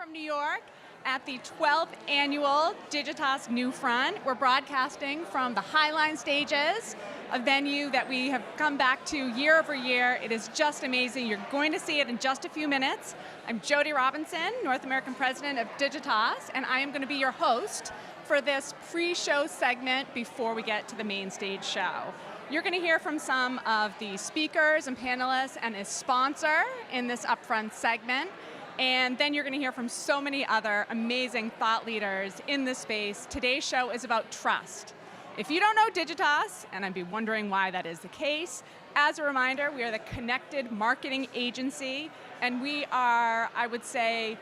from New York at the 12th annual Digitas NewFront. We're broadcasting from the Highline stages, a venue that we have come back to year over year. It is just amazing. You're going to see it in just a few minutes. I'm Jodi Robinson, North American President of Digitas, and I am going to be your host for this pre-show segment before we get to the main stage show. You're going to hear from some of the speakers and panelists and a sponsor in this upfront segment. And then you're going to hear from so many other amazing thought leaders in this space. Today's show is about trust. If you don't know Digitas, and I'd be wondering why that is the case, as a reminder, we are the connected marketing agency, and we are, I would say,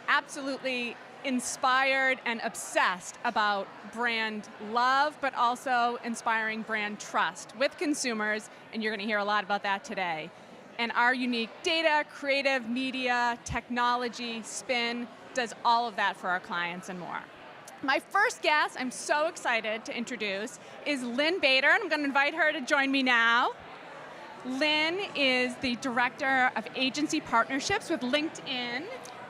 absolutely inspired and obsessed about brand love, but also inspiring brand trust with consumers, and you're going to hear a lot about that today. And our unique data, creative media, technology, spin, does all of that for our clients and more. My first guest, I'm so excited to introduce, is Lynn Bader, and I'm going to invite her to join me now. Lynn is the Director of Agency Partnerships with LinkedIn,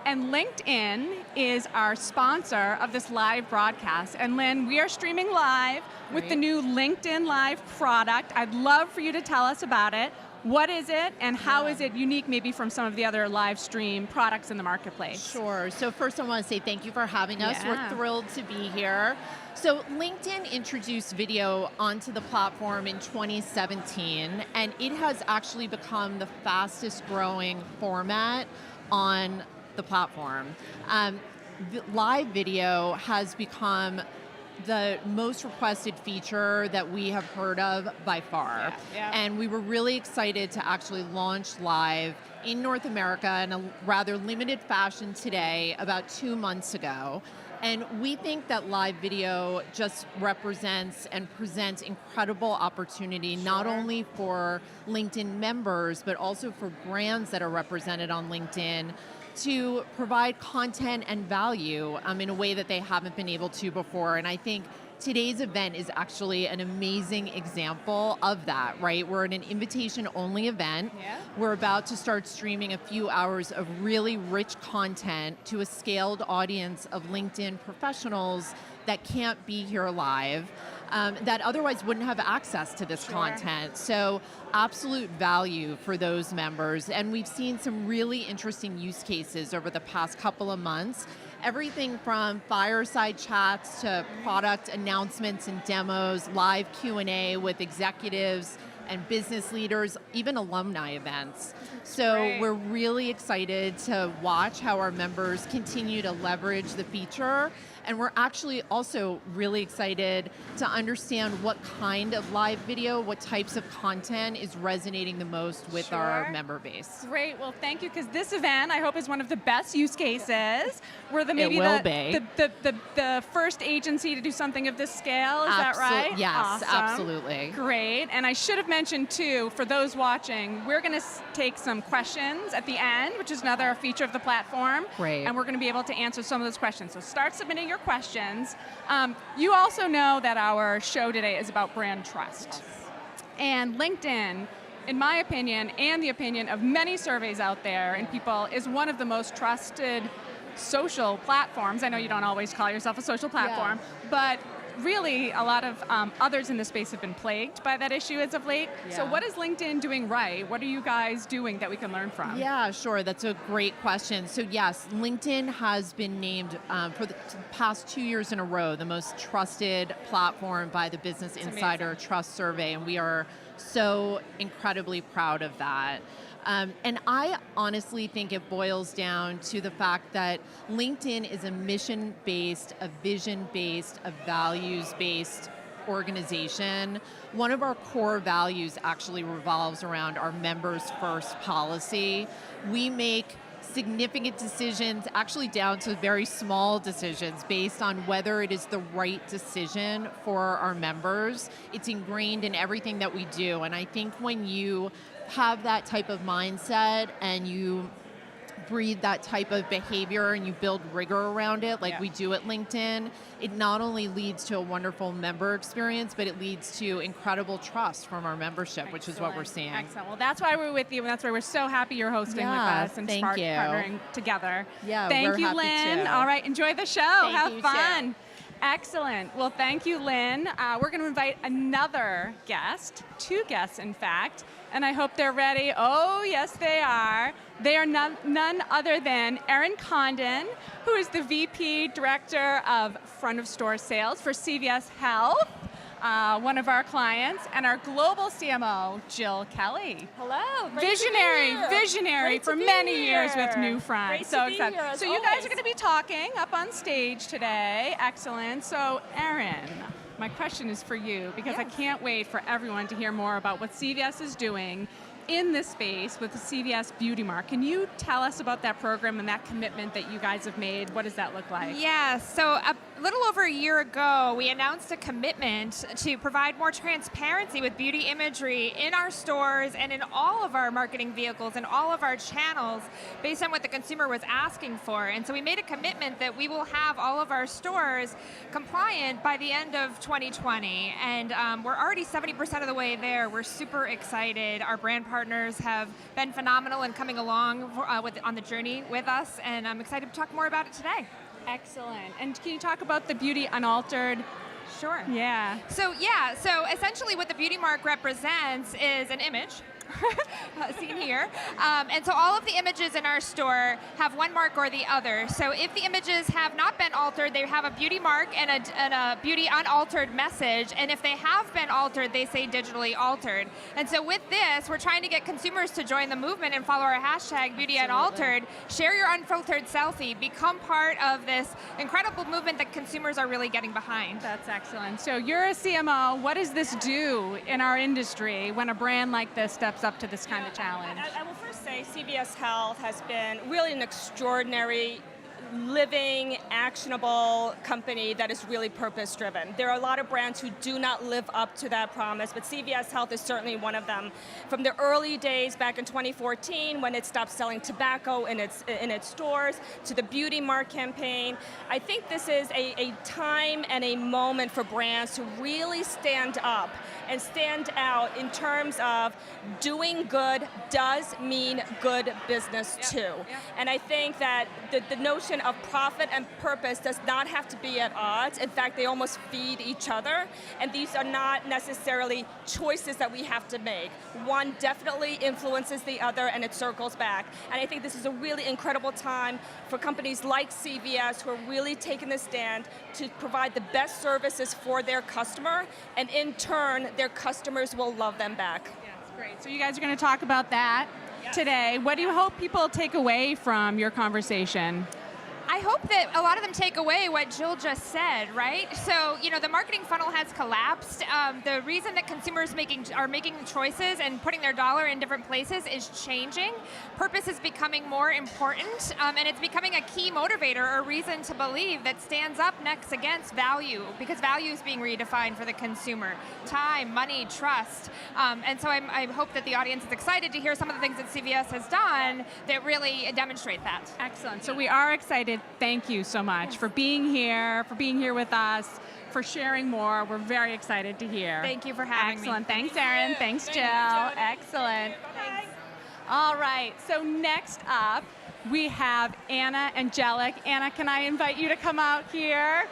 and LinkedIn is our sponsor of this live broadcast. And Lynn, we are streaming live with the new LinkedIn Live product. I'd love for you to tell us about it. What is it, and how is it unique maybe from some of the other live stream products in the marketplace? Sure. So first I want to say thank you for having us. We're thrilled to be here. So LinkedIn introduced video onto the platform in 2017, and it has actually become the fastest growing format on the platform. Live video has become the most requested feature that we have heard of by far. And we were really excited to actually launch live in North America in a rather limited fashion today, about 2 months ago. And we think that live video just represents and presents incredible opportunity, not only for LinkedIn members, but also for brands that are represented on LinkedIn to provide content and value in a way that they haven't been able to before. And I think today's event is actually an amazing example of that, right? We're in an invitation-only event. We're about to start streaming a few hours of really rich content to a scaled audience of LinkedIn professionals that can't be here live, that otherwise wouldn't have access to this content. So absolute value for those members. And we've seen some really interesting use cases over the past couple of months. Everything from fireside chats to product announcements and demos, live Q&A with executives and business leaders, even alumni events. So we're really excited to watch how our members continue to leverage the feature. And we're actually also really excited to understand what kind of live video, what types of content is resonating the most with our member base. Great, well thank you, because this event I hope is one of the best use cases. We're the first agency to do something of this scale, is that right? Yes, awesome. Absolutely. Great, and I should have mentioned too, for those watching, we're going to take some questions at the end, which is another feature of the platform. Great. And we're going to be able to answer some of those questions. So start submitting your questions. You also know that our show today is about brand trust. And LinkedIn, in my opinion, and the opinion of many surveys out there and people, is one of the most trusted social platforms. I know you don't always call yourself a social platform, but really a lot of others in the space have been plagued by that issue as of late. So what is LinkedIn doing right? What are you guys doing that we can learn from? Yeah, sure. That's a great question. So yes, LinkedIn has been named for the past 2 years in a row the most trusted platform by the Business Insider Trust Survey, and we are so incredibly proud of that. And I honestly think it boils down to the fact that LinkedIn is a mission-based, a vision-based, a values-based organization. One of our core values actually revolves around our members first policy. We make significant decisions, actually down to very small decisions, based on whether it is the right decision for our members. It's ingrained in everything that we do. And I think when you have that type of mindset and you breed that type of behavior and you build rigor around it like we do at LinkedIn, it not only leads to a wonderful member experience, but it leads to incredible trust from our membership, which is what we're seeing. Excellent. Well, that's why we're with you, and that's why we're so happy you're hosting with us and partnering together. Yeah, thank you, happy Lynn. to. All right, enjoy the show. Have fun. Too. Excellent. Well, thank you, Lynn. We're going to invite another guest, 2 guests, in fact, and I hope they're ready. Oh, yes, they are. They are none other than Erin Condon, who is the VP Director of Front of Store Sales for CVS Health, one of our clients, and our global CMO, Jill Kelly. Hello. Visionary for many years with NewFront. Great so to be excited. here, as so you guys are going to be talking up on stage today. Excellent. So Erin, my question is for you, because I can't wait for everyone to hear more about what CVS is doing in this space with the CVS Beauty Mark. Can you tell us about that program and that commitment that you guys have made? What does that look like? Yeah, so a little over a year ago, we announced a commitment to provide more transparency with beauty imagery in our stores and in all of our marketing vehicles and all of our channels based on what the consumer was asking for. And so we made a commitment that we will have all of our stores compliant by the end of 2020. And we're already 70% of the way there. We're super excited. Our brand partners have been phenomenal in coming along on the journey with us, and I'm excited to talk more about it today. Excellent. And can you talk about the Beauty Unaltered? Sure. Yeah. So essentially what the Beauty Mark represents is an image, seen here. And so all of the images in our store have one mark or the other. So if the images have not been altered, they have a beauty mark and a beauty unaltered message. And if they have been altered, they say digitally altered. And so with this, we're trying to get consumers to join the movement and follow our hashtag beauty unaltered. Share your unfiltered selfie. Become part of this incredible movement that consumers are really getting behind. That's excellent. So you're a CMO. What does this do in our industry when a brand like this steps up to this kind of challenge? I will first say CVS Health has been really an extraordinary, living, actionable company that is really purpose-driven. There are a lot of brands who do not live up to that promise, but CVS Health is certainly one of them. From the early days back in 2014, when it stopped selling tobacco in its stores, to the Beauty Mark campaign, I think this is a time and a moment for brands to really stand up and stand out in terms of doing good does mean good business too. And I think that the notion of profit and purpose does not have to be at odds. In fact, they almost feed each other, and these are not necessarily choices that we have to make. One definitely influences the other, and it circles back. And I think this is a really incredible time for companies like CVS who are really taking the stand to provide the best services for their customer, and in turn, their customers will love them back. Yes, great. So you guys are going to talk about that today. What do you hope people take away from your conversation? I hope that a lot of them take away what Jill just said, right? So, the marketing funnel has collapsed. The reason that consumers are making choices and putting their dollar in different places is changing. Purpose is becoming more important, and it's becoming a key motivator or reason to believe that stands up next against value, because value is being redefined for the consumer. Time, money, trust. And so I hope that the audience is excited to hear some of the things that CVS has done that really demonstrate that. Excellent. So we are excited. Thank you so much for being here with us, for sharing more. We're very excited to hear. Thank you for having me. Excellent. Thanks, Erin. Thanks, Jill. Excellent. Thanks. All right. So next up, we have Anna Angelic. Anna, can I invite you to come out here?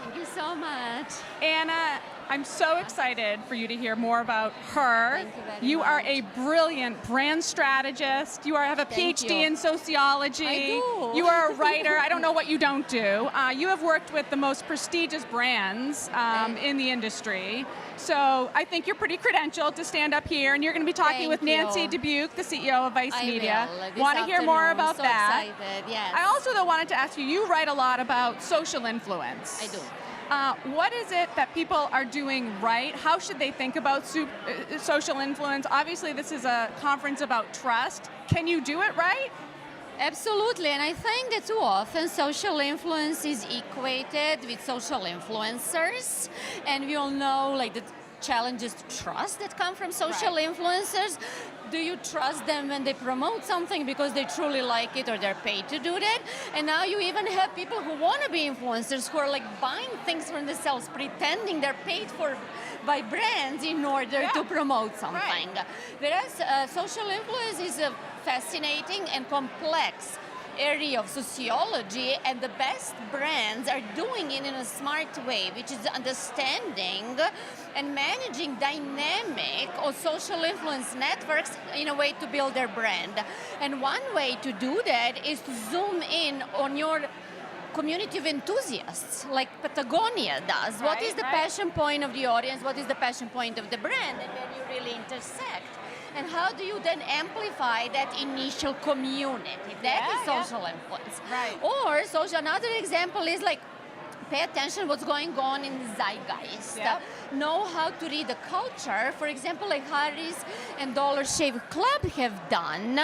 Thank you so much. Anna, I'm so excited for you to hear more about her. Thank you very much. You are a brilliant brand strategist. You have a Thank PhD you. in sociology. I do. You are a writer. I don't know what you don't do. You have worked with the most prestigious brands in the industry. So I think you're pretty credentialed to stand up here, and you're going to be talking with Nancy Dubuque, the CEO of Vice Media. Want to hear more about that? Excited. Yes. I also though wanted to ask you, you write a lot about social influence. I do. What is it that people are doing right? How should they think about social influence? Obviously, this is a conference about trust. Can you do it right? Absolutely, and I think that too often social influence is equated with social influencers, and we all know the challenges to trust that come from social influencers. Do you trust them when they promote something because they truly like it or they're paid to do that? And now you even have people who want to be influencers who are like buying things from themselves, pretending they're paid for by brands in order to promote something. Right. Whereas social influence is a fascinating and complex area of sociology, and the best brands are doing it in a smart way, which is understanding and managing dynamic or social influence networks in a way to build their brand. And one way to do that is to zoom in on your community of enthusiasts, like Patagonia does. What is the passion point of the audience? What is the passion point of the brand? And then you really intersect. And how do you then amplify that initial community? That is social influence. Right. Or another example is like, pay attention what's going on in the zeitgeist. Know how to read the culture. For example, like Harry's and Dollar Shave Club have done,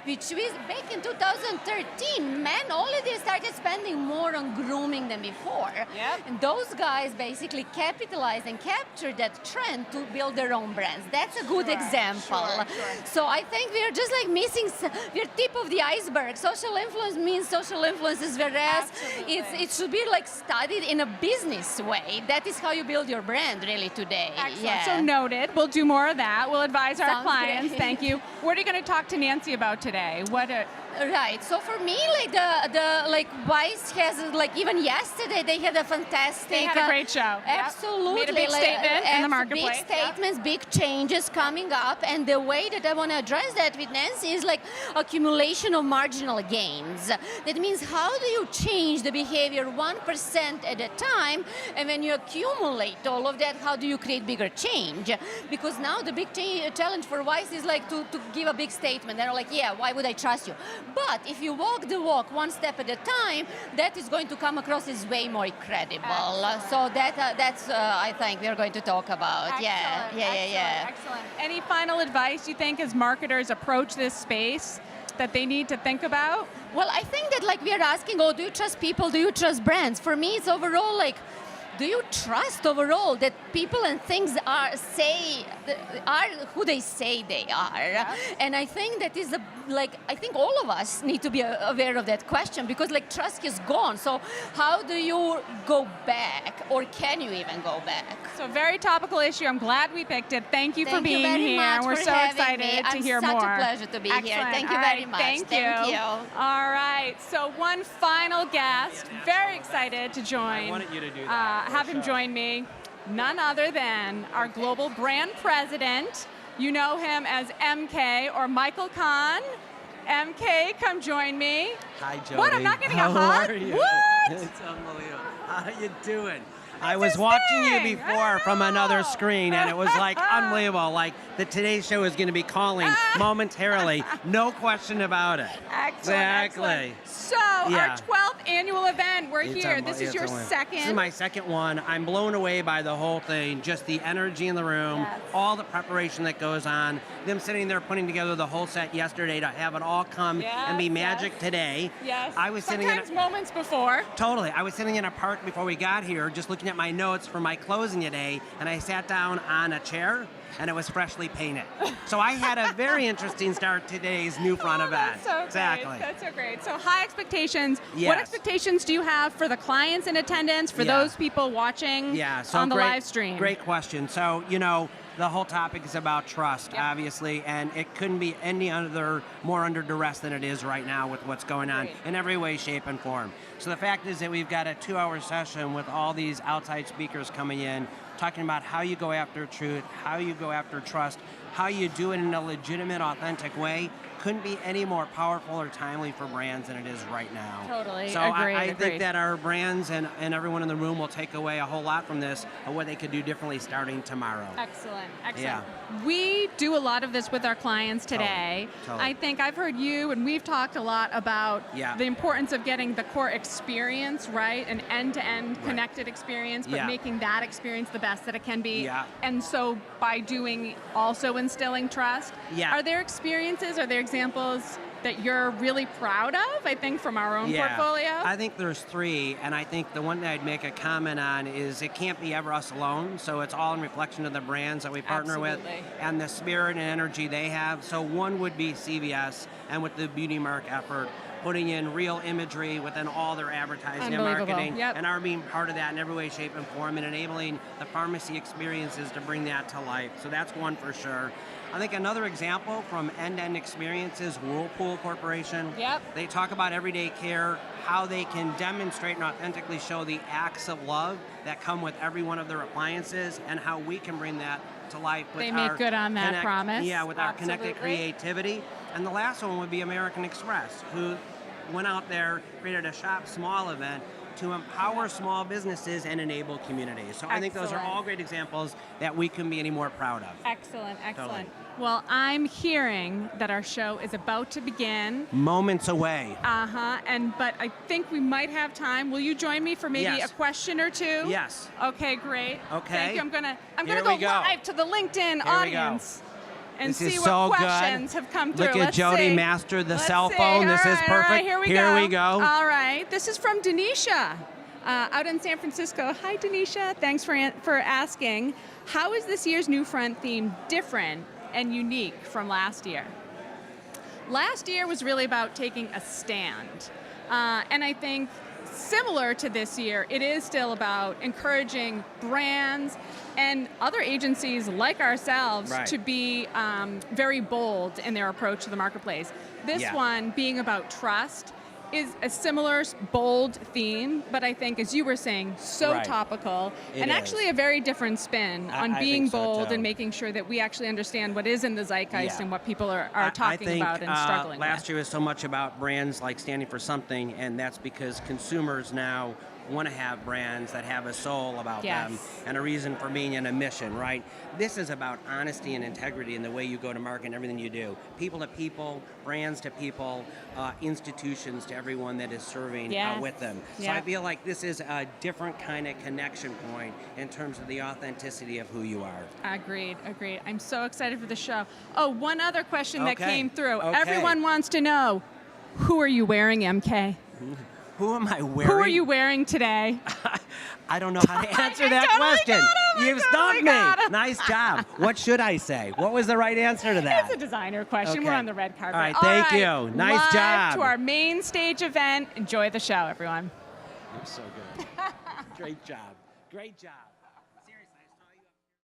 which was back in 2013. Men already started spending more on grooming than before. And those guys basically capitalized and captured that trend to build their own brands. That's a good example. So I think we're just like missing, we're tip of the iceberg. Social influence means social influences, whereas it should be like studied in a business way. That is how you build your brand really today. Excellent. So noted. We'll do more of that. We'll advise our Sounds clients. great. Thank you. What are you going to talk to Nancy about today? Right. So for me, like the like Vice has like even yesterday they had a fantastic. They had a great show. Absolutely. Made a big statement in the marketplace. Big statements, big changes coming up, and the way that I want to address that with Nancy is like accumulation of marginal gains. That means how do you change the behavior 1% at a time, and when you accumulate all of that, how do you create bigger change? Because now the big challenge for Vice is like to give a big statement. They're like, yeah, why would I trust you? But if you walk the walk one step at a time, that is going to come across as way more credible. So that's I think we're going to talk about. Excellent. Any final advice you think as marketers approach this space that they need to think about? Well, I think that like we are asking, do you trust people? Do you trust brands? For me, it's overall like, do you trust overall that people and things are who they say they are? And I think that is I think all of us need to be aware of that question, because like trust is gone. So how do you go back, or can you even go back? So very topical issue. I'm glad we picked it. Thank you for being here. We're so excited to hear more. It's such a pleasure to be here. Thank you very much. Thank you. All right. So one final guest, very excited to join. I wanted you to do that. Have him join me. None other than our global brand president. You know him as MK or Michael Kahn. MK, come join me. Hi, Jodi. What? I'm not getting a hug? How are you? What? It's unbelievable. How you doing? I was watching you before from another screen, and it was like unbelievable. Like the Today Show is going to be calling momentarily. No question about it. Excellent. Exactly. Excellent. So our 12th annual event, we're here. This is your second. This is my second one. I'm blown away by the whole thing, just the energy in the room, all the preparation that goes on, them sitting there putting together the whole set yesterday to have it all come and be magic today. Yes. I was sometimes moments before. Totally. I was sitting in a park before we got here, just looking at my notes for my closing today, and I sat down on a chair, and it was freshly painted. So I had a very interesting start to today's NewFront event. That's so exactly. Great. That's so great. So high expectations. Yes. What expectations do you have for the clients in attendance, for those people watching on the live stream? Great question. So, the whole topic is about trust, obviously, and it couldn't be any other more under duress than it is right now with what's going on in every way, shape, and form. So the fact is that we've got a 2-hour session with all these outside speakers coming in, talking about how you go after truth, how you go after trust, how you do it in a legitimate, authentic way. Couldn't be any more powerful or timely for brands than it is right now. Totally. So I think that our brands and everyone in the room will take away a whole lot from this of what they could do differently starting tomorrow. Excellent. Excellent. Yeah. We do a lot of this with our clients today. Totally. I think I've heard you, and we've talked a lot about the importance of getting the core experience right, an end-to-end connected experience, but making that experience the best that it can be. Yeah. And so by doing, also instilling trust. Yeah. Are there experiences, are there examples that you're really proud of, I think, from our own portfolio? I think there's 3, and I think the one that I'd make a comment on is it can't be ever us alone, so it's all in reflection of the brands that we partner with and the spirit and energy they have. So one would be CVS, and with the Beauty Mark effort, putting in real imagery within all their advertising and marketing, and our being part of that in every way, shape, and form, and enabling the pharmacy experiences to bring that to life. So that's one for sure. I think another example from end-to-end experiences, Whirlpool Corporation. They talk about everyday care, how they can demonstrate and authentically show the acts of love that come with every one of their appliances, and how we can bring that to life with they make good on that promise. Yeah, with our connected creativity. And the last one would be American Express, who went out there, created a Shop Small event to empower small businesses and enable communities. So I think those are all great examples that we couldn't be any more proud of. Excellent, excellent. Totally. Well, I'm hearing that our show is about to begin. Moments away. But I think we might have time. Will you join me for maybe a question or two? Yes. Okay, great. Okay. Thank you. I'm gonna go live to the LinkedIn audience and see what questions have come through. Look at Jodi master the cell phone. This is perfect. All right, here we go. All right. This is from Denisha out in San Francisco. Hi, Denisha. Thanks for asking. How is this year's NewFront theme different and unique from last year? Last year was really about taking a stand. And I think similar to this year, it is still about encouraging brands and other agencies like ourselves to be very bold in their approach to the marketplace. This one being about trust is a similar bold theme, but I think, as you were saying, so topical, and actually a very different spin on being bold and making sure that we actually understand what is in the zeitgeist and what people are talking about and struggling with. Last year was so much about brands like standing for something, and that's because consumers now want to have brands that have a soul about them and a reason for being and a mission, right? This is about honesty and integrity in the way you go to market and everything you do. People to people, brands to people, institutions to everyone that is serving with them. So I feel like this is a different kind of connection point in terms of the authenticity of who you are. Agreed. I'm so excited for the show. Oh, one other question that came through. Everyone wants to know, who are you wearing, MK? Who am I wearing? Who are you wearing today? I don't know how to answer that question. You've stumped me. Nice job. What should I say? What was the right answer to that? It's a designer question. We're on the red carpet. All right, thank you. Nice job. To our main stage event. Enjoy the show, everyone. You're so good. Great job. Great job.